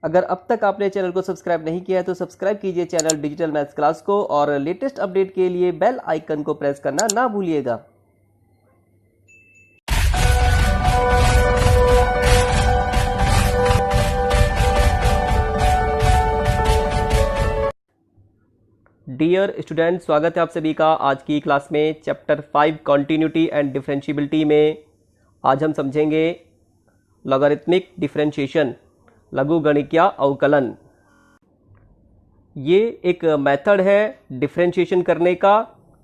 अगर अब तक आपने चैनल को सब्सक्राइब नहीं किया है तो सब्सक्राइब कीजिए चैनल डिजिटल मैथ्स क्लास को और लेटेस्ट अपडेट के लिए बेल आइकन को प्रेस करना ना भूलिएगा। डियर स्टूडेंट, स्वागत है आप सभी का आज की क्लास में चैप्टर 5 कॉन्टिन्यूटी एंड डिफरेंशिएबिलिटी में। आज हम समझेंगे लॉगरिथमिक डिफरेंशिएशन, लघुगणिकीय अवकलन। ये एक मेथड है डिफरेंशिएशन करने का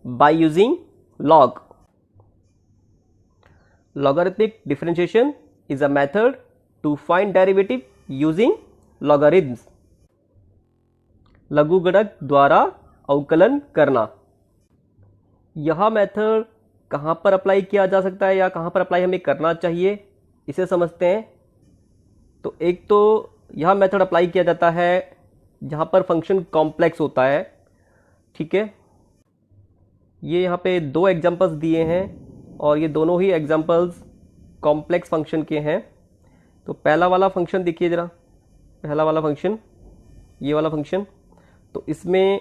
by using log. Logarithmic differentiation is a method to find derivative using logarithms. लघुगणक द्वारा अवकलन करना। यह मेथड कहाँ पर अप्लाई किया जा सकता है या कहाँ पर अप्लाई हमें करना चाहिए, इसे समझते हैं। तो एक तो यह मेथड अप्लाई किया जाता है जहाँ पर फंक्शन कॉम्प्लेक्स होता है, ठीक है। ये यहाँ पे दो एग्जांपल्स दिए हैं और ये दोनों ही एग्जांपल्स कॉम्प्लेक्स फंक्शन के हैं। तो पहला वाला फंक्शन देखिए ज़रा, पहला वाला फंक्शन, ये वाला फंक्शन। तो इसमें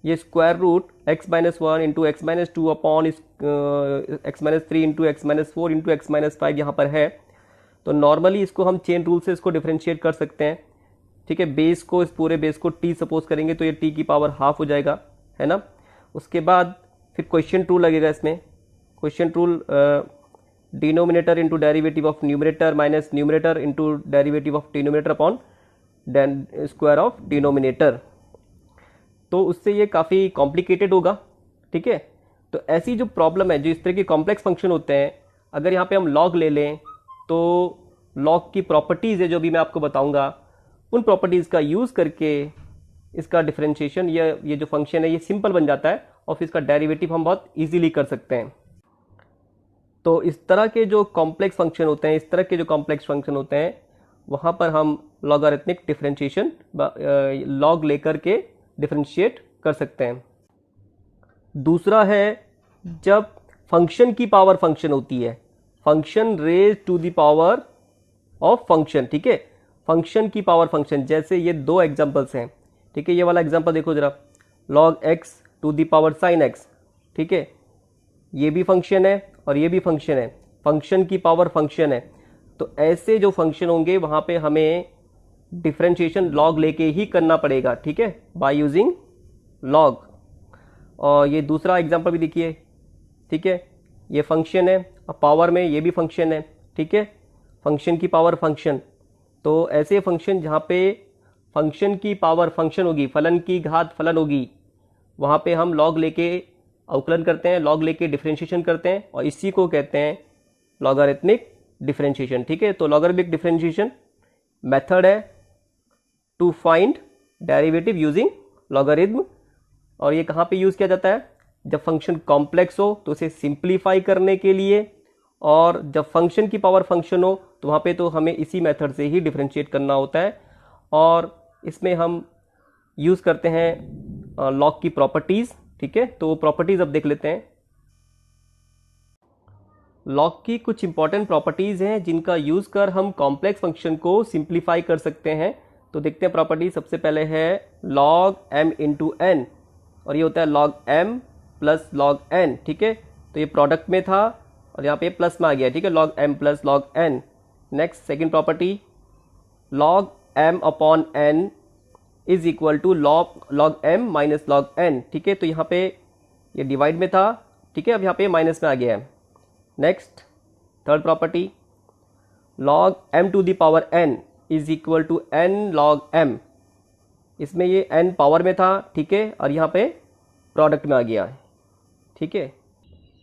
ये square root x-1 into x-2 upon x-3 into x-4 into x-5 यहाँ पर है। तो नॉर्मली इसको हम चेन रूल से इसको डिफरेंशिएट कर सकते हैं, ठीक है। बेस को, इस पूरे बेस को t सपोज करेंगे तो ये t की पावर हाफ हो जाएगा, है ना। उसके बाद फिर क्वेश्चन रूल लगेगा इसमें। Question rule denominator into derivative of numerator minus numerator into derivative of denominator upon square of denominator. तो उससे ये काफ़ी कॉम्प्लिकेटेड होगा, ठीक है। तो ऐसी जो प्रॉब्लम है, जो इस तरह के कॉम्प्लेक्स फंक्शन होते हैं, अगर यहाँ पे हम लॉग ले लें तो लॉग की प्रॉपर्टीज़ है जो भी मैं आपको बताऊंगा, उन प्रॉपर्टीज़ का यूज़ करके इसका डिफरेंशिएशन, ये जो फंक्शन है ये सिंपल बन जाता है और फिर इसका डेरिवेटिव हम बहुत इजीली कर सकते हैं। तो इस तरह के जो कॉम्प्लेक्स फंक्शन होते हैं, वहाँ पर हम लॉगरिथमिक डिफरेंशिएशन लॉग लेकर के डिफरेंशिएट कर सकते हैं। दूसरा है जब फंक्शन की पावर फंक्शन होती है, function raise to the power of function, ठीक है। फंक्शन की पावर फंक्शन, जैसे ये दो एग्जांपल्स हैं, ठीक है। ये वाला एग्जांपल देखो जरा, log x to the power sin x, ठीक है। ये भी फंक्शन है और ये भी फंक्शन है, फंक्शन की पावर फंक्शन है। तो ऐसे जो फंक्शन होंगे वहां पे हमें डिफरेंशिएशन लॉग लेके ही करना पड़ेगा, ठीक है, बाय यूजिंग लॉग। और ये दूसरा एग्जांपल भी देखिए, ठीक है। ये फंक्शन है और पावर में ये भी फंक्शन है, ठीक है, फंक्शन की पावर फंक्शन। तो ऐसे फंक्शन जहाँ पे फंक्शन की पावर फंक्शन होगी, फलन की घात फलन होगी, वहाँ पे हम लॉग लेके अवकलन करते हैं, लॉग लेके डिफरेंशिएशन करते हैं और इसी को कहते हैं लॉगरिथमिक डिफरेंशिएशन, ठीक है। तो लॉगरिथमिक डिफरेंशिएशन मेथड है to find derivative using logarithm. और ये कहाँ पे यूज़ किया जाता है? जब फंक्शन कॉम्प्लेक्स हो तो उसे सिंप्लीफाई करने के लिए, और जब फंक्शन की पावर फंक्शन हो तो वहाँ पे तो हमें इसी मेथड से ही डिफरेंशिएट करना होता है। और इसमें हम यूज़ करते हैं लॉग की प्रॉपर्टीज़, ठीक है। तो प्रॉपर्टीज़ अब देख लेते हैं। लॉग की कुछ इंपॉर्टेंट प्रॉपर्टीज़ हैं जिनका यूज़ कर हम कॉम्प्लेक्स फंक्शन को सिंप्लीफाई कर सकते हैं। तो देखते हैं प्रॉपर्टी। सबसे पहले है log m इंटू एन, और ये होता है log m plus log n, ठीक है। तो ये प्रोडक्ट में था और यहाँ पे प्लस में आ गया, ठीक है, log m plus log n। Next second property, log m upon n is equal to log m minus log n, ठीक है। तो यहाँ पे ये डिवाइड में था, ठीक है, अब यहाँ पे माइनस में आ गया है। Next third property, log m to the power n is equal to n log m। इसमें ये n पावर में था, ठीक है, और यहाँ पे प्रोडक्ट में आ गया, ठीक है।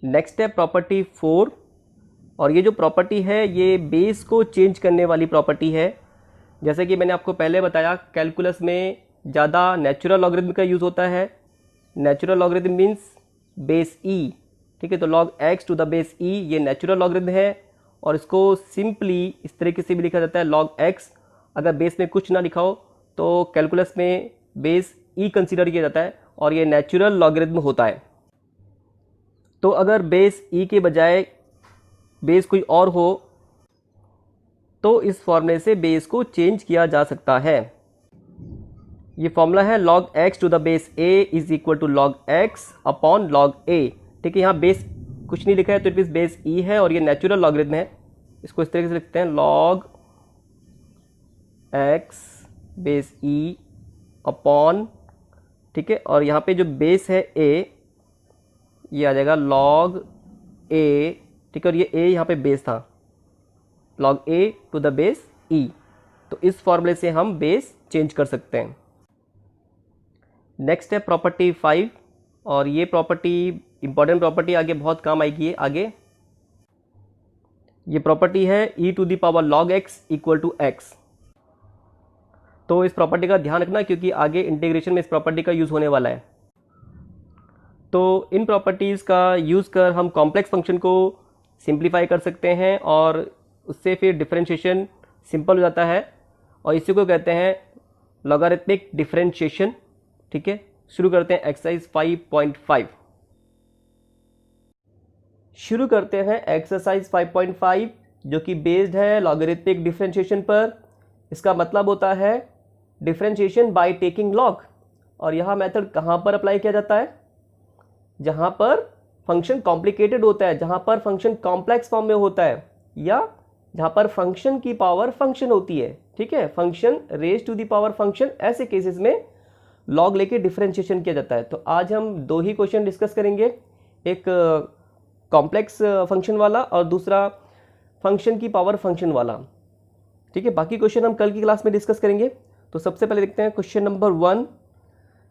नेक्स्ट है प्रॉपर्टी 4, और ये जो प्रॉपर्टी है ये बेस को चेंज करने वाली प्रॉपर्टी है। जैसे कि मैंने आपको पहले बताया, कैलकुलस में ज़्यादा नेचुरल लॉगरिथम का यूज़ होता है। Natural logarithm means base e, ठीक है। तो log x to the base e ये नेचुरल लॉगरिथम है, और इसको सिंपली इस तरीके से भी लिखा जाता है log x। अगर बेस में कुछ ना लिखा हो तो कैलकुलस में बेस e कंसीडर किया जाता है और ये नेचुरल लॉगरिथम होता है। तो अगर बेस e के बजाय बेस कोई और हो तो इस फॉर्मूले से बेस को चेंज किया जा सकता है। ये फॉर्मूला है log x to the base a is equal to log x upon log a। ठीक है, यहाँ बेस कुछ नहीं लिखा है तो इट मीन्स बेस e है और ये नेचुरल लॉगरिथम है। इसको इस तरीके से लिखते हैं log x base e upon, ठीक है, और यहाँ पे जो बेस है a, ये आ जाएगा log a। ठीक है, और ये a यहाँ पे बेस था, log a to the base e। तो इस फॉर्मूले से हम बेस चेंज कर सकते हैं। नेक्स्ट है प्रॉपर्टी 5, और ये प्रॉपर्टी इंपॉर्टेंट प्रॉपर्टी, आगे बहुत काम आएगी। आगे ये प्रॉपर्टी है e to the power log x equal to x। तो इस प्रॉपर्टी का ध्यान रखना क्योंकि आगे इंटीग्रेशन में इस प्रॉपर्टी का यूज़ होने वाला है। तो इन प्रॉपर्टीज़ का यूज़ कर हम कॉम्प्लेक्स फंक्शन को सिंप्लीफाई कर सकते हैं और उससे फिर डिफरेंशिएशन सिंपल हो जाता है, और इसी को कहते हैं लॉगरिथमिक डिफरेंशिएशन। ठीक है, शुरू करते हैं एक्सरसाइज 5.5। शुरू करते हैं एक्सरसाइज 5.5 जो कि बेस्ड है लॉगरिथमिक डिफरेंशिएशन पर। इसका मतलब होता है डिफरेंशिएशन बाय टेकिंग लॉग। और यह मेथड कहाँ पर अप्लाई किया जाता है? जहाँ पर फंक्शन कॉम्प्लिकेटेड होता है, जहाँ पर फंक्शन कॉम्प्लेक्स फॉर्म में होता है, या जहाँ पर फंक्शन की पावर फंक्शन होती है। ठीक है, function raise to the power function, ऐसे केसेस में लॉग लेके डिफरेंशिएशन किया जाता है। तो आज हम दो ही क्वेश्चन डिस्कस करेंगे, एक कॉम्प्लेक्स फंक्शन वाला और दूसरा फंक्शन की पावर फंक्शन वाला। ठीक है, बाकी क्वेश्चन हम कल की क्लास में डिस्कस करेंगे। तो सबसे पहले देखते हैं क्वेश्चन नंबर 1।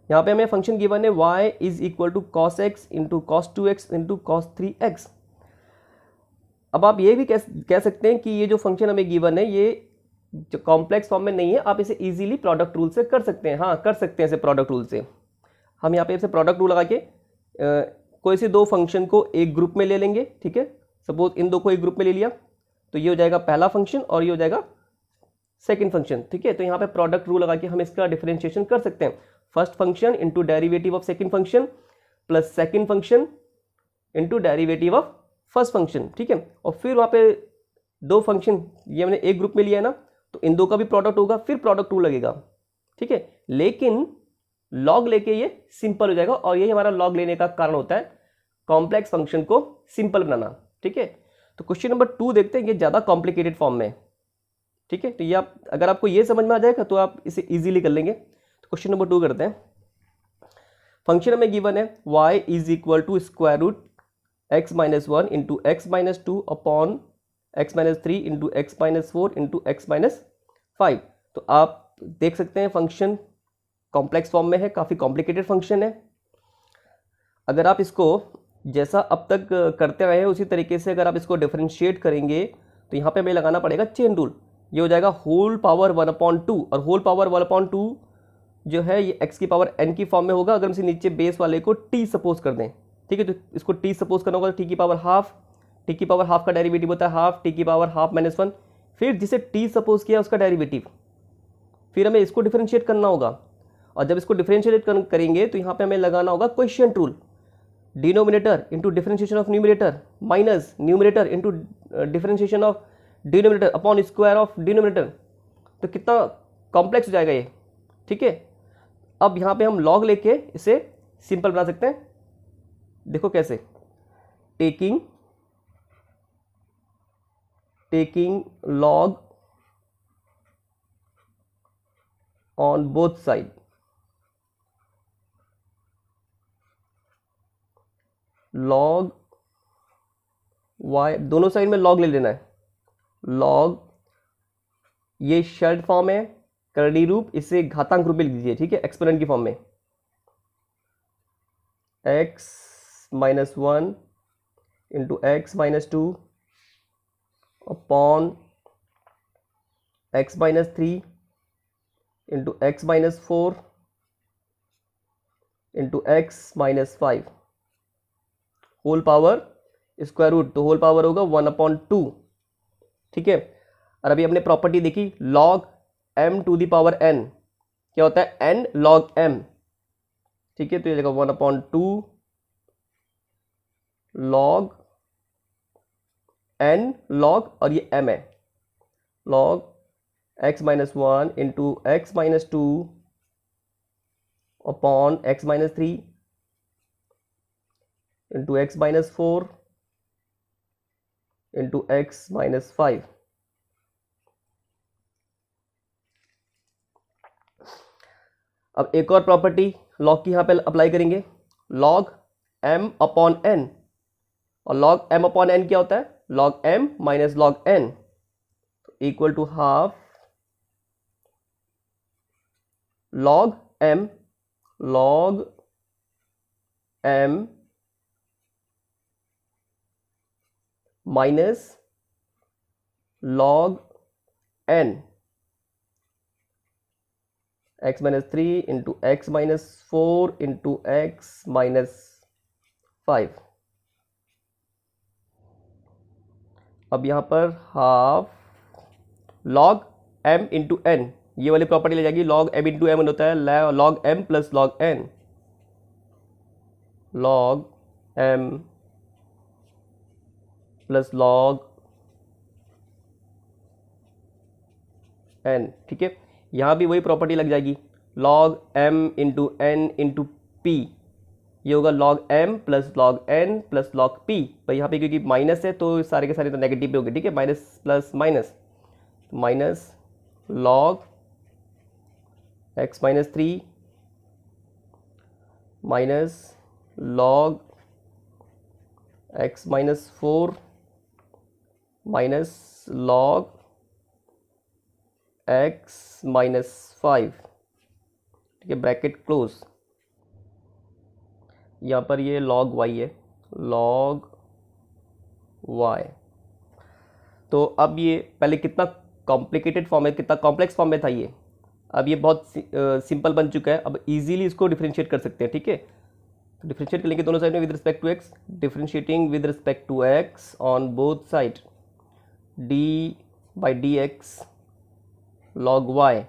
यहाँ पे हमें फंक्शन गिवन है y is equal to cos x into cos 2x into cos 3x। अब आप ये भी कह सकते हैं कि ये जो फंक्शन हमें गिवन है ये जो कॉम्प्लेक्स फॉर्म में नहीं है, आप इसे इजीली प्रोडक्ट रूल से कर सकते हैं। हाँ, कर सकते हैं इसे प्रोडक्ट रूल से। हम यहाँ पे इसे प्रोडक्ट रूल लगा के कोई से दो फंक्शन को एक ग्रुप में ले लेंगे। ठीक है, सपोज इन दो को एक ग्रुप में ले लिया तो ये हो जाएगा पहला फंक्शन और ये हो जाएगा सेकंड फंक्शन। ठीक है, तो यहाँ पे प्रोडक्ट रूल लगा के हम इसका डिफरेंशिएशन कर सकते हैं। First function into derivative of second function plus second function into derivative of first function. ठीक है, और फिर वहाँ पे दो फंक्शन ये हमने एक ग्रुप में लिया है ना, तो इन दो का भी प्रोडक्ट होगा, फिर प्रोडक्ट रूल लगेगा। ठीक है, लेकिन लॉग लेके ये सिंपल हो जाएगा, और यही हमारा लॉग लेने का कारण होता है कॉम्प्लेक्स फंक्शन को सिंपल बनाना। ठीक है, तो क्वेश्चन नंबर 2 देखते हैं, ये ज़्यादा कॉम्प्लिकेटेड फॉर्म में। ठीक है, तो ये आप अगर आपको ये समझ में आ जाएगा तो आप इसे इजीली कर लेंगे। तो क्वेश्चन नंबर 2 करते हैं। फंक्शन हमें गिवन है y is equal to square root x minus 1 into x minus 2 upon x minus 3 into x minus 4 into x minus 5। तो आप देख सकते हैं फंक्शन कॉम्प्लेक्स फॉर्म में है, काफ़ी कॉम्प्लिकेटेड फंक्शन है। अगर आप इसको जैसा अब तक करते आए हैं उसी तरीके से अगर आप इसको डिफरेंशिएट करेंगे तो यहाँ पे हमें लगाना पड़ेगा चेन रूल। ये हो जाएगा होल पावर 1/2, और होल पावर 1/2 जो है ये x की पावर n की फॉर्म में होगा। अगर हम इसे नीचे बेस वाले को t सपोज कर दें, ठीक है, तो इसको t सपोज करना होगा तो t की पावर हाफ, t की पावर हाफ का डेरिवेटिव होता है हाफ, t की पावर हाफ माइनस 1, फिर जिसे t सपोज किया उसका डेरिवेटिव, फिर हमें इसको डिफरेंशिएट करना होगा। और जब इसको डिफरेंशिएट करेंगे तो यहाँ पे हमें लगाना होगा quotient rule, denominator into differentiation of numerator minus numerator into differentiation of denominator upon square of denominator. तो कितना कॉम्प्लेक्स हो जाएगा ये। ठीक है, अब यहाँ पे हम लॉग लेके इसे सिंपल बना सकते हैं। देखो कैसे, taking log on both side, log y दोनों साइड में लॉग ले लेना है। लॉग ये शर्ट फॉर्म है, करली रूप, इसे घातांक रूप में लिख दीजिए। ठीक है, एक्सपोनेंट की फॉर्म में x minus 1 into x minus 2 upon x minus 3 into x minus 4 into x minus 5 whole power square root, तो होल पावर होगा 1/2। ठीक है, और अभी हमने प्रॉपर्टी देखी log m to the power n, क्या होता है n log m। ठीक है, तो ये देखो 1/2 log n log, और ये m है log x minus 1 into x minus 2 upon x minus 3 into x minus 4 into x minus 5। अब एक और प्रॉपर्टी log की यहाँ पे अप्लाई करेंगे, log m अपॉन n। और log m अपॉन n क्या होता है? log m minus log n equal to half log m minus log n x minus 3 into x minus 4 into x minus 5। अब यहां पर half log m into n, ये वाली property ले जाएगी। log m इंटू m होता है log m plus log n, log m plus log n। ठीक है, यहां भी वही प्रॉपर्टी लग जाएगी, log m into n into p, ये होगा log m plus log n plus log p। पर यहाँ पे क्योंकि माइनस है तो सारे के सारे तो नेगेटिव पे होंगे। ठीक है, minus plus minus, minus log x minus 3 minus log x minus 4 minus log x minus 5। ठीक है, ब्रैकेट क्लोज। यहाँ पर ये log y है, log y। तो अब ये पहले कितना कॉम्प्लिकेटेड फॉर्म है, कितना कॉम्प्लेक्स फॉर्म में था ये, अब ये बहुत सिंपल बन चुका है। अब इजीली इसको डिफरेंशिएट कर सकते हैं। ठीक है, तो डिफरेंशिएट करेंगे दोनों साइड में with respect to x, differentiating with respect to x on both side, d by d x log y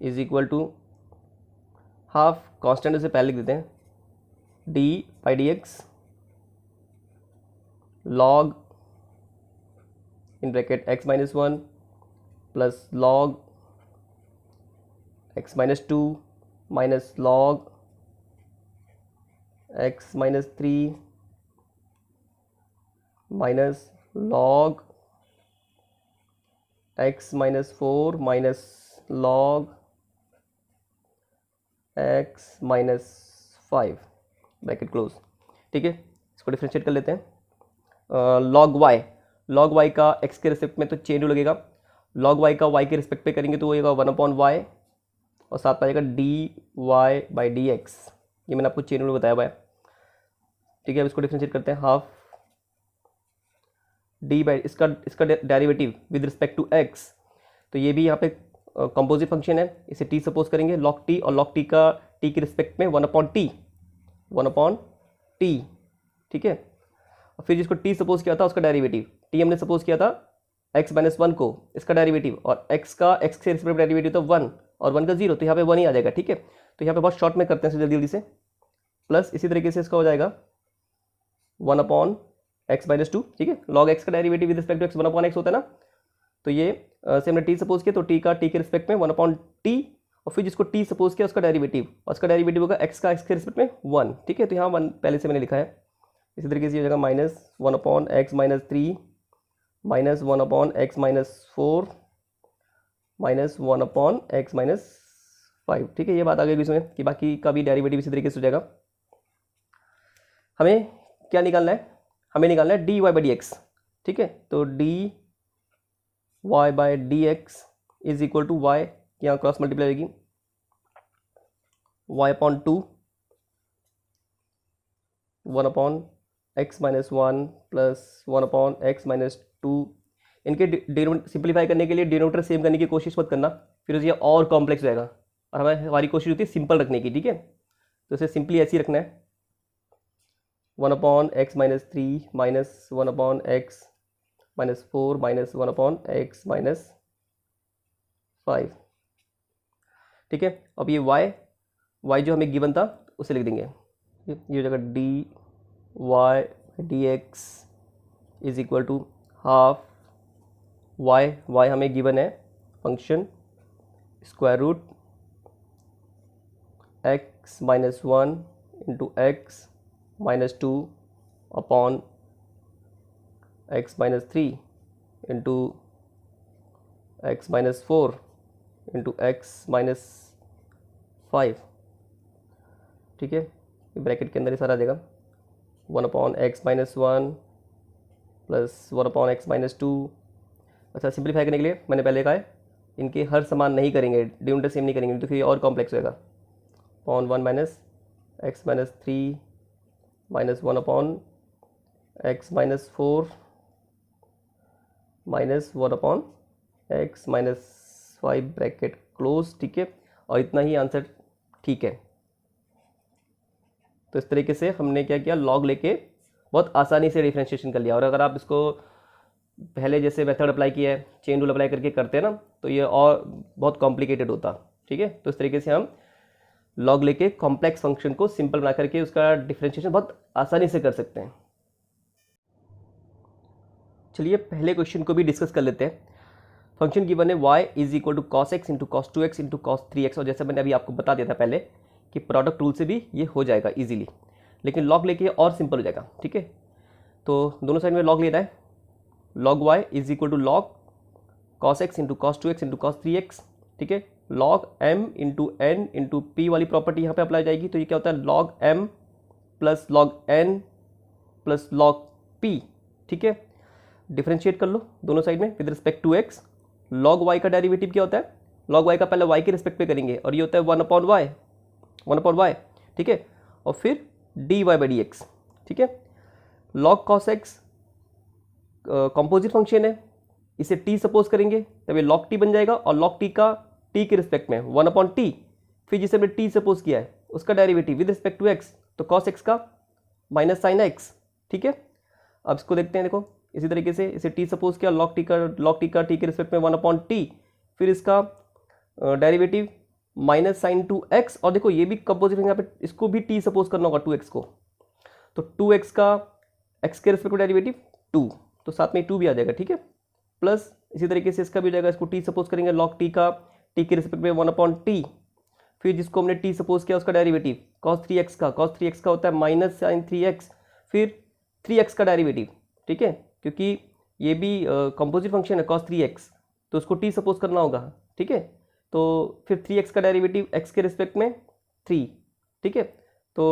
is equal to half, constant से पहले लिख देते हैं, d by d x log in bracket x minus 1 plus log x minus 2 minus log x minus 3 minus log x minus 4 minus log x minus 5, bracket close. ठीक है, इसको differentiate कर लेते हैं। log y का x के respect में तो चेन रूल लगेगा, log y का y के रिस्पेक्ट पे करेंगे तो वो होगा 1 अपॉन y और साथ में आ जाएगा dy बाई डी एक्स। ये मैंने आपको चेन रूल बताया हुआ है। ठीक है, अब इसको डिफरेंशिएट करते हैं, हाफ डी बाई इसका derivative with respect to x, तो ये भी यहाँ पे कंपोजिट फंक्शन है, इसे t सपोज करेंगे, log t, और log t का t के रिस्पेक्ट में 1 अपॉन t। ठीक है, और फिर जिसको t सपोज किया था उसका डेरिवेटिव, t हमने सपोज किया था x माइनस 1 को, इसका डेरिवेटिव, और x का x के रिस्पेक्ट डेरिवेटिव था 1 और 1 का 0, तो यहाँ पे 1 ही आ जाएगा। ठीक है, तो यहाँ पे बहुत शॉर्ट में करते हैं जल्दी जल्दी से, प्लस इसी तरीके से इसका हो जाएगा 1 अपॉन x माइनस 2। ठीक है, log x का derivative with respect to x 1 upon x होता है ना, तो ये से हमने t सपोज किया तो t का t के रिस्पेक्ट में 1 अपॉन t, और फिर जिसको t सपोज किया उसका डेरिवेटिव, और उसका डेरिवेटिव होगा x का x के रिस्पेक्ट में 1। ठीक है, तो यहाँ 1 पहले से मैंने लिखा है। इसी तरीके से ये हो जाएगा minus 1 upon x minus 3 minus 1 upon x minus 4 minus 1 upon x minus 5। ठीक है, ये बात आ गई इसमें कि बाकी का भी डेरिवेटिव इसी तरीके से हो जाएगा। हमें क्या निकालना है? हमें निकालना है dy बाई डी एक्स। ठीक है, तो dy by d x is equal to y, यहाँ क्रॉस मल्टीप्लाई होगी, y upon 2 1 upon x minus 1 plus 1 upon x minus 2। इनके सिंप्लीफाई करने के लिए डिनोमिनेटर सेम करने की कोशिश मत करना, फिर ये और कॉम्प्लेक्स हो जाएगा, और हमारी कोशिश होती है सिंपल रखने की। ठीक है, तो इसे सिंपली ऐसे ही रखना है, 1 upon x minus 3 minus 1 upon x minus 4 minus 1 upon x minus 5। ठीक है, अब ये y जो हमें गिवन था उसे लिख देंगे, ये हो जाएगा d y d x is equal to half y हमें गिवन है function square root x minus 1 into x minus 2 upon x minus 3 into x minus 4 into x minus 5, ठीक है। ब्रैकेट के अंदर ही सारा आ जाएगा 1 upon x minus 1 plus 1 upon x minus 2। अच्छा, simplify करने के लिए मैंने पहले कहा है इनके हर समान नहीं करेंगे, डिनोमिनेटर सेम नहीं करेंगे तो फिर और कॉम्प्लेक्स होएगा। Upon 1 minus x minus 3 minus 1 upon x minus 4 minus 1 upon x minus 5 bracket close, ठीक है। और इतना ही आंसर ठीक है। तो इस तरीके से हमने क्या किया, लॉग लेके बहुत आसानी से डिफ्रेंशिएशन कर लिया। और अगर आप इसको पहले जैसे मेथड अप्लाई किया है, चेन रूल अप्लाई करके करते हैं ना, तो ये और बहुत कॉम्प्लिकेटेड होता, ठीक है। तो इस तरीके से हम लॉग लेके कॉम्प्लेक्स फंक्शन को सिंपल बना करके उसका डिफ्रेंशिएशन बहुत आसानी से कर सकते हैं। चलिए पहले क्वेश्चन को भी डिस्कस कर लेते हैं। फंक्शन गिवन है y is equal to cos x into cos 2x into cos 3x। और जैसे मैंने अभी आपको बता दिया था पहले कि प्रोडक्ट रूल से भी ये हो जाएगा इजीली, लेकिन लॉग लेके और सिंपल हो जाएगा, ठीक है। तो दोनों साइड में लॉग लेना है। Log y is equal to log cos x into cos 2x into cos 3x, ठीक है। Log m into n into p वाली प्रॉपर्टी यहाँ पे अप्लाई जाएगी। तो ये क्या होता है, log m plus log n plus log p, ठीक है। डिफरेंशिएट कर लो दोनों साइड में with respect to x। Log y का डेरिवेटिव क्या होता है, लॉग y का पहले y के रिस्पेक्ट पे करेंगे और ये होता है 1 अपॉन y, ठीक है। और फिर dy बाई डी एक्स, ठीक है। Log cos x composite function है, इसे t सपोज करेंगे तब ये लॉग t बन जाएगा। और लॉग t का t के रिस्पेक्ट में 1 अपॉन t, फिर जिसे हमने t सपोज किया है उसका derivative with respect to x, तो कॉस एक्स का माइनस साइन x, ठीक है। अब इसको देखते हैं, देखो इसी तरीके से इसे t सपोज किया, लॉग t का t के रिस्पेक्ट में 1 अपॉन t, फिर इसका डेरिवेटिव माइनस साइन 2x। और देखो ये भी कंपोजिट यहाँ पे इसको भी t सपोज करना होगा 2x को, तो 2x का x के रिस्पेक्ट में डेरिवेटिव 2, तो साथ में 2 भी आ जाएगा, ठीक है। प्लस इसी तरीके से इसका भी हो जाएगा, इसको t सपोज करेंगे लॉग t का t के रिस्पेक्ट में 1 अपॉन t, फिर जिसको हमने t सपोज किया उसका डेरिवेटिव cos 3x का होता है माइनस साइन 3x, फिर 3x का डेरिवेटिव, ठीक है, क्योंकि ये भी कंपोजिट फंक्शन है cos 3x, तो उसको t सपोज करना होगा, ठीक है। तो फिर 3x का डेरिवेटिव x के रिस्पेक्ट में 3, ठीक है। तो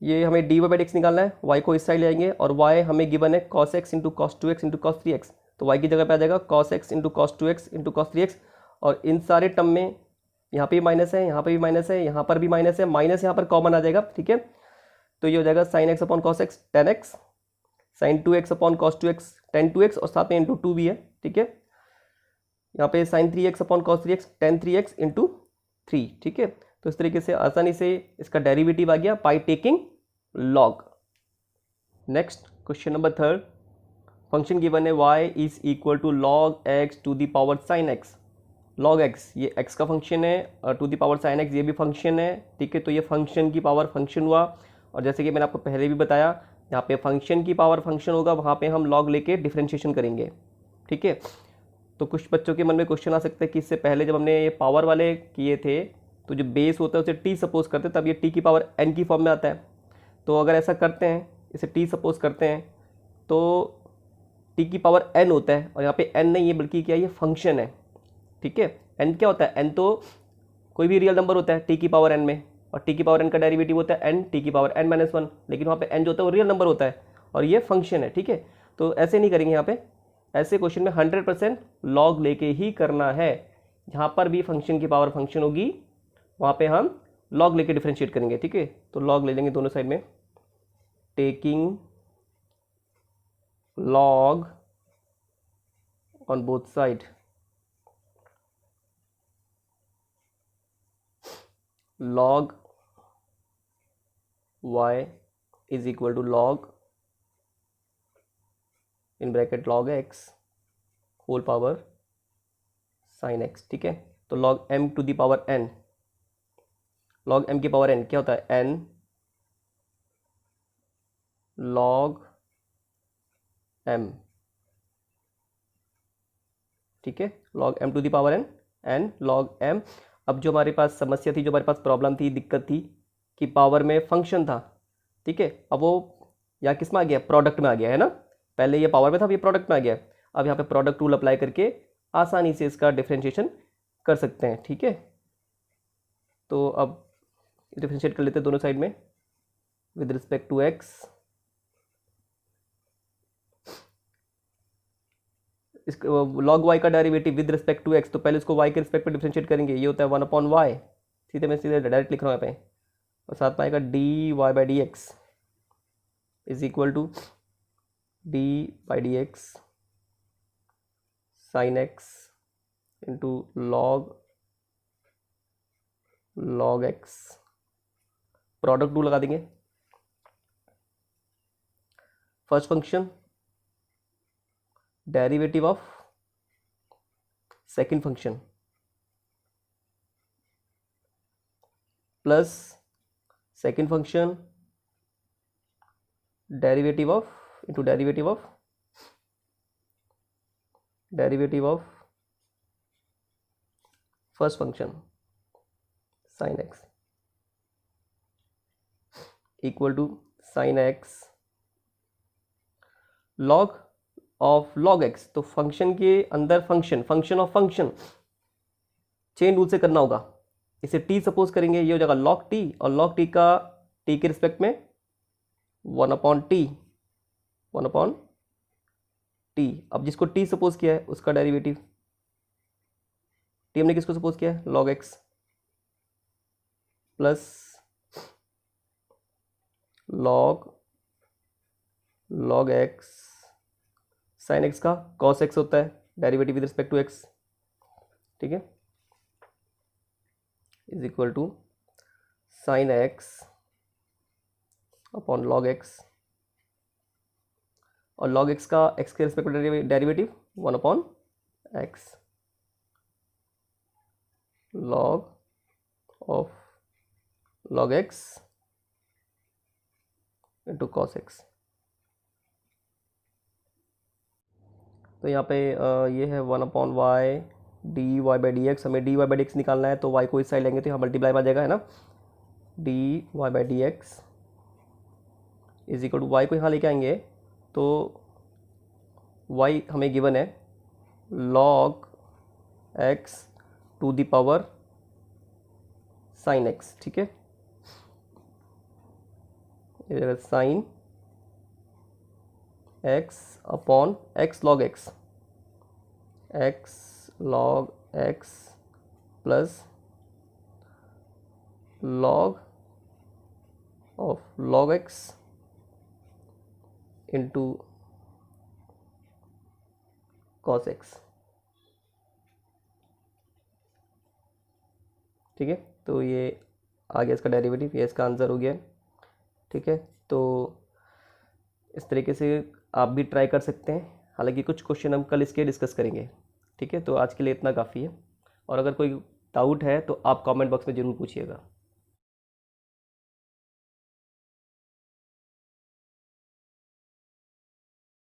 ये हमें dy बाई x निकालना है, y को इस साइड ले आएंगे और y हमें गिवन है cos x into cos 2x into cos 3x, तो y की जगह पे आ जाएगा cos x into cos 2x into cos 3x। और इन सारे टर्म में यहाँ पे भी माइनस है, यहाँ पे भी माइनस है, यहाँ पर भी माइनस है, माइनस यहाँ पर कॉमन आ जाएगा, ठीक है। तो ये हो जाएगा sine x upon cos x 10x, sine 2x upon cos 2x 10 2x, और साथ में इंटू 2 भी है, ठीक है। यहाँ पे sign 3x upon cos 3x 10 3x into 3, ठीक है। तो इस तरीके से आसानी से इसका डेरिवेटिव आ गया by taking log. Next question number 3, function given है y is equal to log x to the power sine x। Log x ये x का फंक्शन है और to the power sine x ये भी फंक्शन है, ठीक है। तो ये फंक्शन की पावर फंक्शन हुआ, और जैसे कि मैंने आपको पहले भी बताया यहाँ पे फंक्शन की पावर फंक्शन होगा, वहाँ पे हम लॉग लेके डिफरेंशिएशन करेंगे, ठीक है। तो कुछ बच्चों के मन में क्वेश्चन आ सकता है कि इससे पहले जब हमने ये पावर वाले किए थे तो जो बेस होता है उसे t सपोज करते हैं, तब ये t की पावर n की फॉर्म में आता है। तो अगर ऐसा करते हैं, इसे t सपोज करते हैं तो t की पावर n होता है, और यहाँ पे n नहीं है बल्कि क्या ये फंक्शन है, ठीक है। n क्या होता है, n तो कोई भी रियल नंबर होता है t की पावर n में, और t की पावर n का डेरिवेटिव होता है n t की पावर n माइनस 1, लेकिन वहाँ पे n जो होता है वो रियल नंबर होता है और ये फंक्शन है, ठीक है। तो ऐसे नहीं करेंगे, यहाँ पे ऐसे क्वेश्चन में 100% लॉग लेके ही करना है। जहाँ पर भी फंक्शन की पावर फंक्शन होगी वहाँ पे हम लॉग लेके डिफरेंशिएट करेंगे, ठीक है। तो लॉग ले लेंगे दोनों साइड में, taking log on both side. log y is equal to log in bracket log x whole power sine x, ठीक है। तो log m to the power n, log m की पावर n क्या होता है, n log m, ठीक है, log m to the power n log m। अब जो हमारे पास समस्या थी, जो हमारे पास प्रॉब्लम थी, दिक्कत थी कि पावर में फंक्शन था, ठीक है, अब वो यहाँ किस में आ गया, प्रोडक्ट में आ गया है ना। पहले ये पावर में था, अब ये प्रोडक्ट में आ गया। अब यहाँ पे प्रोडक्ट रूल अप्लाई करके आसानी से इसका डिफ्रेंशिएशन कर सकते हैं, ठीक है। तो अब डिफ्रेंशिएट कर लेते हैं दोनों साइड में विद रिस्पेक्ट टू x। इस log y का derivative with respect to x, तो पहले इसको y के रिस्पेक्ट पे डिफ्रेंशिएट करेंगे, ये होता है 1/y। सीधे मैं सीधे डायरेक्ट लिख रहा हूँ यहाँ पे, और साथ में आएगा dy/dx is equal to d/dx sin x into log x। Product rule लगा देंगे। First function derivative of second function plus second function derivative of into derivative of first function sin x equal to sin x log of log x। तो function के अंदर function of function chain rule से करना होगा। इसे t suppose करेंगे, ये हो जाएगा log t, और log t का t के रिस्पेक्ट में 1/t। अब जिसको t सपोज किया है उसका डेरिवेटिव, t हमने किसको सपोज किया है, log x plus log x sin x का cos x होता है derivative with respect to x, ठीक है, is equal to sin x upon log x, और log x का x के रिस्पेक्ट में derivative 1/x log x into cos x। तो यहाँ पे ये है 1/y dy/dx। हमें dy/dx निकालना है, तो y को इस साइड लेंगे तो यहाँ मल्टीप्लाई में आ जाएगा, है ना। dy/dx is equal to y को यहाँ लेके आएंगे तो y हमें गिवन है log x to the power sin x, ठीक है, sin x upon x log x plus log x into cos x, ठीक है। तो ये आ गया इसका डेरिवेटिव, ये इसका आंसर हो गया, ठीक है। तो इस तरीके से आप भी ट्राई कर सकते हैं। हालांकि कुछ क्वेश्चन हम कल इसके डिस्कस करेंगे, ठीक है। तो आज के लिए इतना काफ़ी है, और अगर कोई डाउट है तो आप कमेंट बॉक्स में ज़रूर पूछिएगा।